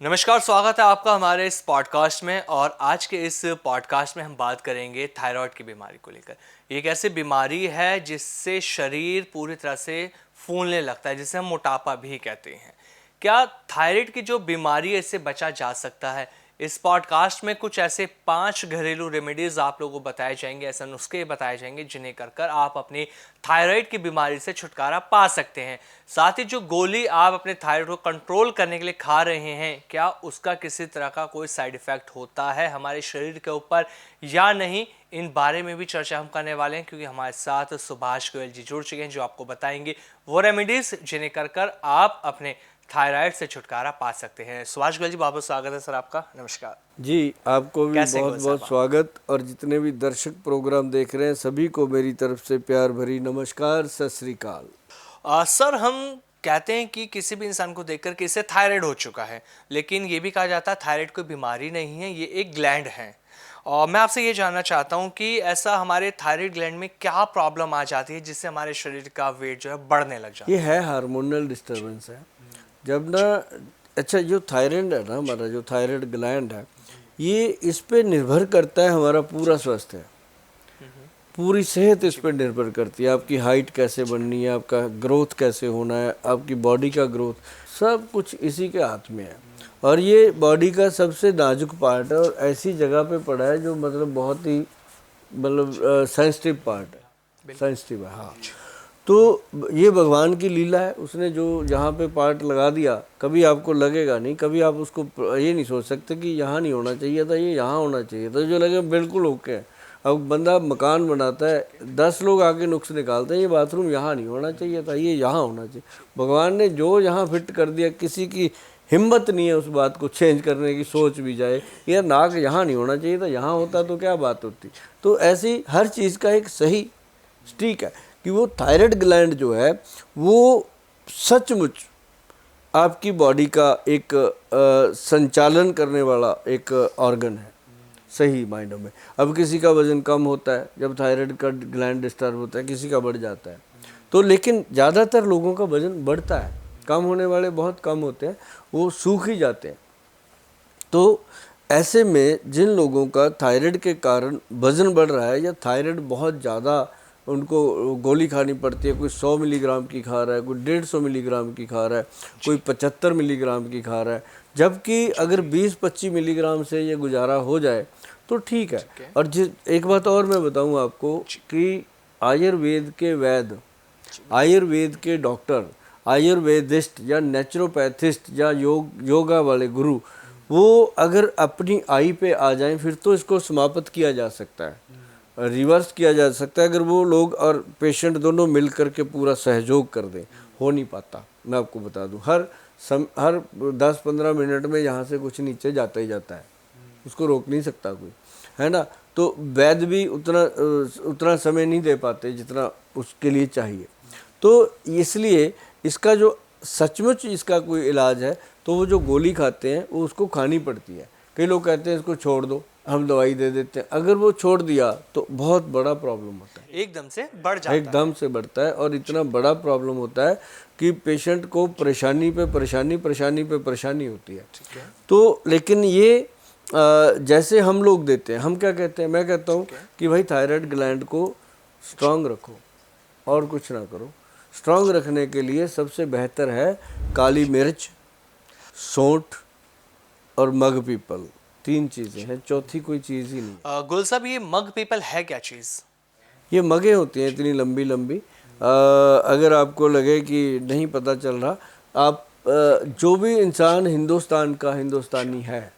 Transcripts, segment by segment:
नमस्कार, स्वागत है आपका हमारे इस पॉडकास्ट में। और आज के इस पॉडकास्ट में हम बात करेंगे थायराइड की बीमारी को लेकर। ये एक ऐसी बीमारी है जिससे शरीर पूरी तरह से फूलने लगता है, जिसे हम मोटापा भी कहते हैं। क्या थायराइड की जो बीमारी है इससे बचा जा सकता है? इस पॉडकास्ट में कुछ ऐसे 5 घरेलू रेमेडीज आप लोगों को बताए जाएंगे, ऐसे नुस्खे बताए जाएंगे जिन्हें कर आप अपनी थायराइड की बीमारी से छुटकारा पा सकते हैं। साथ ही जो गोली आप अपने थायराइड को कंट्रोल करने के लिए खा रहे हैं, क्या उसका किसी तरह का कोई साइड इफेक्ट होता है हमारे शरीर के ऊपर या नहीं, इन बारे में भी चर्चा हम करने वाले हैं। क्योंकि हमारे साथ सुभाष गोयल जी जुड़ चुके हैं जो आपको बताएंगे वो रेमेडीज जिन्हें कर आप अपने थायराइड से छुटकारा पा सकते हैं। सुभाष गोयल जी, बहुत बहुत स्वागत है सर आपका। नमस्कार जी, आपको भी कैसे बहुत बहुत स्वागत। और जितने भी दर्शक प्रोग्राम देख रहे हैं सभी को मेरी तरफ से प्यार भरी नमस्कार, सत श्री अकाल। सर, हम कहते हैं कि किसी भी इंसान को देखकर कि इसे थायराइड हो चुका है, लेकिन ये भी कहा जाता है थायराइड कोई बीमारी नहीं है, ये एक ग्लैंड है। और मैं आपसे ये जानना चाहता हूँ कि ऐसा हमारे थायराइड ग्लैंड में क्या प्रॉब्लम आ जाती है जिससे हमारे शरीर का वेट जो है बढ़ने लग जाता है? ये है हार्मोनल डिस्टरबेंस है। जब ना अच्छा, जो थायराइड है ना, हमारा जो थायराइड ग्लैंड है, ये इस पे निर्भर करता है हमारा पूरा स्वास्थ्य है, पूरी सेहत इस पर निर्भर करती है। आपकी हाइट कैसे बननी है, आपका ग्रोथ कैसे होना है, आपकी बॉडी का ग्रोथ, सब कुछ इसी के हाथ में है। और ये बॉडी का सबसे नाजुक पार्ट है और ऐसी जगह पे पड़ा है जो मतलब बहुत ही सेंसिटिव पार्ट है, सेंसिटिव है। हाँ, तो ये भगवान की लीला है, उसने जो यहाँ पे पार्ट लगा दिया, कभी आपको लगेगा नहीं, कभी आप उसको ये नहीं सोच सकते कि यहाँ नहीं होना चाहिए था, ये यहाँ होना चाहिए था, जो लगे बिल्कुल ओके है। अब बंदा मकान बनाता है, 10 लोग आके नुक्स निकालते हैं, ये बाथरूम यहाँ नहीं होना चाहिए था, ये यहाँ होना चाहिए। भगवान ने जो यहाँ फिट कर दिया, किसी की हिम्मत नहीं है उस बात को चेंज करने की, सोच भी जाए यार नाक यहाँ नहीं होना चाहिए था, यहाँ होता तो क्या बात होती। तो ऐसी हर चीज़ का एक सही स्टिक है कि वो थायराइड ग्लैंड जो है वो सचमुच आपकी बॉडी का एक संचालन करने वाला एक ऑर्गन है, सही मायनों में। अब किसी का वज़न कम होता है जब थायराइड का ग्लैंड डिस्टर्ब होता है, किसी का बढ़ जाता है। तो लेकिन ज़्यादातर लोगों का वज़न बढ़ता है, कम होने वाले बहुत कम होते हैं, वो सूख ही जाते हैं। तो ऐसे में जिन लोगों का थायराइड के कारण वज़न बढ़ रहा है या थायराइड बहुत ज़्यादा उनको गोली खानी पड़ती है, कोई 100 मिलीग्राम की खा रहा है, कोई 150 मिलीग्राम की खा रहा है, कोई 75 मिलीग्राम की खा रहा है, जबकि अगर 20-25 मिलीग्राम से ये गुजारा हो जाए तो ठीक है। और एक बात और मैं बताऊं आपको कि आयुर्वेद के वैद्य, आयुर्वेद के डॉक्टर, आयुर्वेदिस्ट या नेचुरोपैथिस्ट या योगा वाले गुरु, वो अगर अपनी आई पे आ जाएं फिर तो इसको समाप्त किया जा सकता है, रिवर्स किया जा सकता है, अगर वो लोग और पेशेंट दोनों मिल कर के पूरा सहयोग कर दें। हो नहीं पाता, मैं आपको बता दूं। हर 10-15 मिनट में यहाँ से कुछ नीचे जाता ही जाता है, उसको रोक नहीं सकता कोई, है ना। तो वैद्य भी उतना समय नहीं दे पाते जितना उसके लिए चाहिए। तो इसलिए इसका जो सचमुच इसका कोई इलाज है तो वो जो गोली खाते हैं वो उसको खानी पड़ती है। कई लोग कहते हैं इसको छोड़ दो, हम दवाई दे देते हैं। अगर वो छोड़ दिया तो बहुत बड़ा प्रॉब्लम होता है, एकदम से बढ़ जाता है, एकदम से बढ़ता है। और इतना बड़ा प्रॉब्लम होता है कि पेशेंट को परेशानी पे परेशानी, परेशानी पे परेशानी होती है। तो लेकिन ये जैसे हम लोग देते हैं, हम क्या कहते हैं, मैं कहता हूँ कि भाई थायराइड ग्लैंड को स्ट्रांग रखो और कुछ ना करो। स्ट्रांग रखने के लिए सबसे बेहतर है काली मिर्च, सौंठ और मग पीपल, 3 चीज़ें हैं, चौथी कोई चीज़ ही नहीं। गुल साहब, ये मग पीपल है क्या चीज़? ये मगे होती हैं इतनी लंबी लंबी। अगर आपको लगे कि नहीं पता चल रहा, आप जो भी इंसान हिंदुस्तान का हिंदुस्तानी है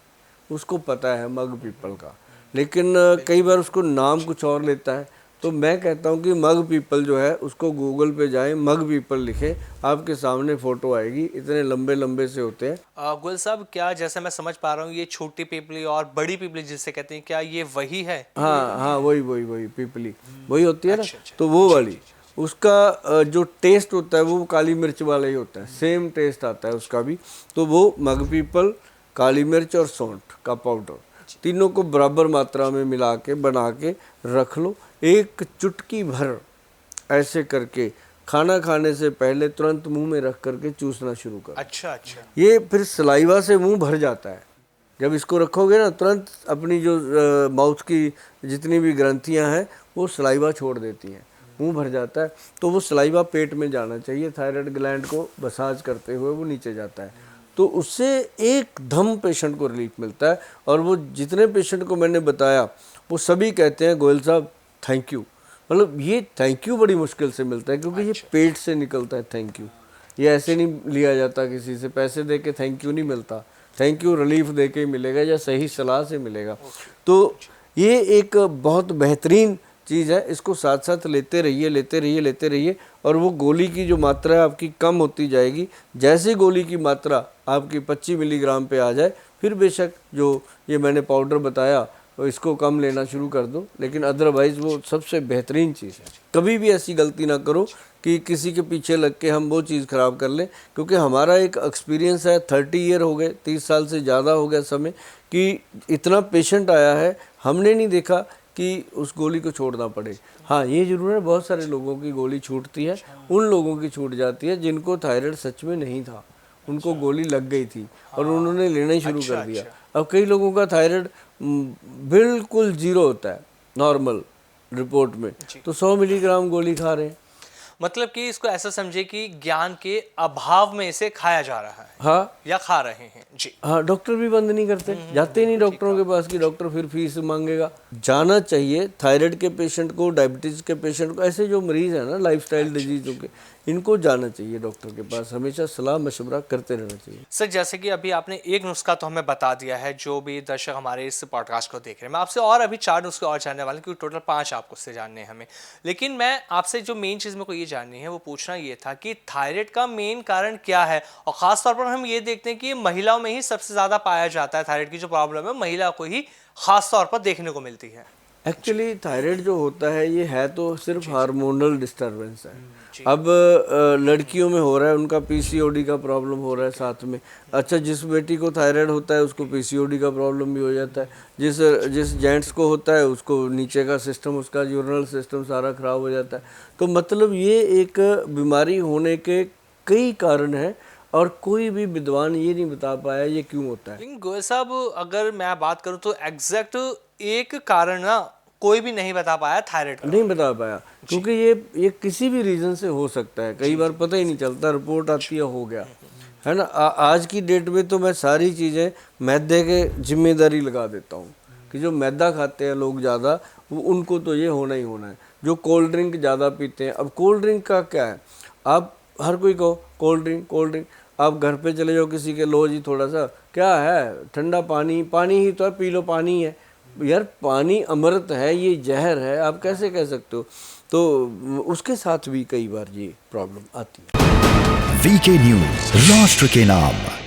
उसको पता है मग पीपल का, लेकिन कई बार उसको नाम कुछ और लेता है। तो मैं कहता हूँ कि मग पीपल जो है उसको गूगल पे जाएं, मग पीपल लिखें, आपके सामने फ़ोटो आएगी, इतने लंबे लंबे से होते हैं। गुल साहब, क्या जैसे मैं समझ पा रहा हूँ ये छोटी पीपली और बड़ी पीपली जिसे कहते हैं, क्या ये वही है? हाँ हाँ, वही पीपली वही होती है ना। अच्छा। तो वो वाली, उसका जो टेस्ट होता है वो काली मिर्च वाला ही होता है, सेम टेस्ट आता है उसका भी। तो वो मग पीपल, काली मिर्च और सौंठ का पाउडर, तीनों को बराबर मात्रा में मिला के बना के रख लो। एक चुटकी भर ऐसे करके खाना खाने से पहले तुरंत मुंह में रख करके चूसना शुरू करो। अच्छा अच्छा। ये फिर सलाइवा से मुंह भर जाता है। जब इसको रखोगे ना, तुरंत अपनी जो माउथ की जितनी भी ग्रंथियां हैं वो सलाइवा छोड़ देती हैं, मुंह भर जाता है। तो वो सलाइवा पेट में जाना चाहिए, थायराइड ग्लैंड को मसाज करते हुए वो नीचे जाता है। तो उससे एकदम पेशेंट को रिलीफ मिलता है। और वो जितने पेशेंट को मैंने बताया वो सभी कहते हैं गोयल साहब थैंक यू। मतलब ये थैंक यू बड़ी मुश्किल से मिलता है, क्योंकि ये पेट से निकलता है थैंक यू। ये ऐसे नहीं लिया जाता, किसी से पैसे दे के थैंक यू नहीं मिलता। थैंक यू रिलीफ दे के मिलेगा या सही सलाह से मिलेगा। तो ये एक बहुत बेहतरीन चीज़ है। इसको साथ साथ लेते रहिए, लेते रहिए, लेते रहिए, और वो गोली की जो मात्रा है आपकी कम होती जाएगी। जैसे गोली की मात्रा आपकी 25 मिलीग्राम पे आ जाए, फिर बेशक जो ये मैंने पाउडर बताया तो इसको कम लेना शुरू कर दो, लेकिन अदरवाइज़ वो सबसे बेहतरीन चीज़ है। कभी भी ऐसी गलती ना करो कि किसी के पीछे लग के हम वो चीज़ ख़राब कर लें, क्योंकि हमारा एक एक्सपीरियंस है, 30 ईयर हो गए, 30 साल से ज़्यादा हो गया समय, कि इतना पेशेंट आया है, हमने नहीं देखा कि उस गोली को छोड़ना पड़े। हाँ, ये ज़रूर है, बहुत सारे लोगों की गोली छूटती है, उन लोगों की छूट जाती है जिनको थायराइड सच में नहीं था, उनको गोली लग गई थी और उन्होंने लेना ही शुरू कर दिया। अब कई लोगों का थायराइड बिल्कुल ज़ीरो होता है नॉर्मल रिपोर्ट में, तो 100 मिलीग्राम गोली खा रहे हैं। मतलब कि इसको ऐसा समझे कि ज्ञान के अभाव में इसे खाया जा रहा है। हाँ, या खा रहे हैं जी। हाँ, डॉक्टर भी बंद नहीं करते, जाते ही नहीं डॉक्टरों के पास कि डॉक्टर फिर फीस मांगेगा। जाना चाहिए थायराइड के पेशेंट को, डायबिटीज़ के पेशेंट को, ऐसे जो मरीज़ हैं ना लाइफस्टाइल डिजीज़ों के, इनको जाना चाहिए डॉक्टर के पास, हमेशा सलाह मशवरा करते रहना चाहिए। सर, जैसे कि अभी आपने एक नुस्खा तो हमें बता दिया है, जो भी दर्शक हमारे इस पॉडकास्ट को देख रहे हैं, मैं आपसे और अभी 4 नुस्खे और जानने वाले, क्योंकि टोटल 5 आपको से जानने हैं हमें। लेकिन मैं आपसे जो मेन चीज़ मेरे को ये जाननी है वो पूछना ये था कि थायराइड का मेन कारण क्या है, और ख़ास तौर पर हम ये देखते हैं कि महिलाओं में ही सबसे ज़्यादा पाया जाता है। थायराइड की जो प्रॉब्लम है महिला को ही ख़ास तौर पर देखने को मिलती है। एक्चुअली थायराइड जो होता है ये है तो सिर्फ हार्मोनल डिस्टरबेंस है। अब लड़कियों में हो रहा है, उनका पीसीओडी का प्रॉब्लम हो रहा है साथ में। अच्छा, जिस बेटी को थायराइड होता है उसको पीसीओडी का प्रॉब्लम भी हो जाता है। जिस जेंट्स को होता है उसको नीचे का सिस्टम, उसका यूरिनल सिस्टम सारा खराब हो जाता है। तो मतलब ये एक बीमारी होने के कई कारण हैं और कोई भी विद्वान ये नहीं बता पाया ये क्यों होता है। लेकिन गोयल साहब, अगर मैं बात करूं तो एग्जैक्ट एक कारण ना कोई भी नहीं बता पाया थायराइड का। नहीं बता पाया, क्योंकि ये किसी भी रीज़न से हो सकता है, कई बार पता ही नहीं चलता, रिपोर्ट आती है हो गया, है ना। आज की डेट में तो मैं सारी चीज़ें मैदे के जिम्मेदारी लगा देता हूँ कि जो मैदा खाते हैं लोग ज़्यादा, वो उनको तो ये होना ही होना है। जो कोल्ड ड्रिंक ज़्यादा पीते हैं, अब कोल्ड ड्रिंक का क्या है, आप हर कोई कहो कोल्ड ड्रिंक, आप घर पे चले जाओ किसी के, लो जी थोड़ा सा, क्या है, ठंडा पानी ही तो है, पी लो, पानी है। यार पानी अमृत है, ये जहर है, आप कैसे कह सकते हो। तो उसके साथ भी कई बार ये प्रॉब्लम आती है। वीके न्यूज, राष्ट्र के नाम।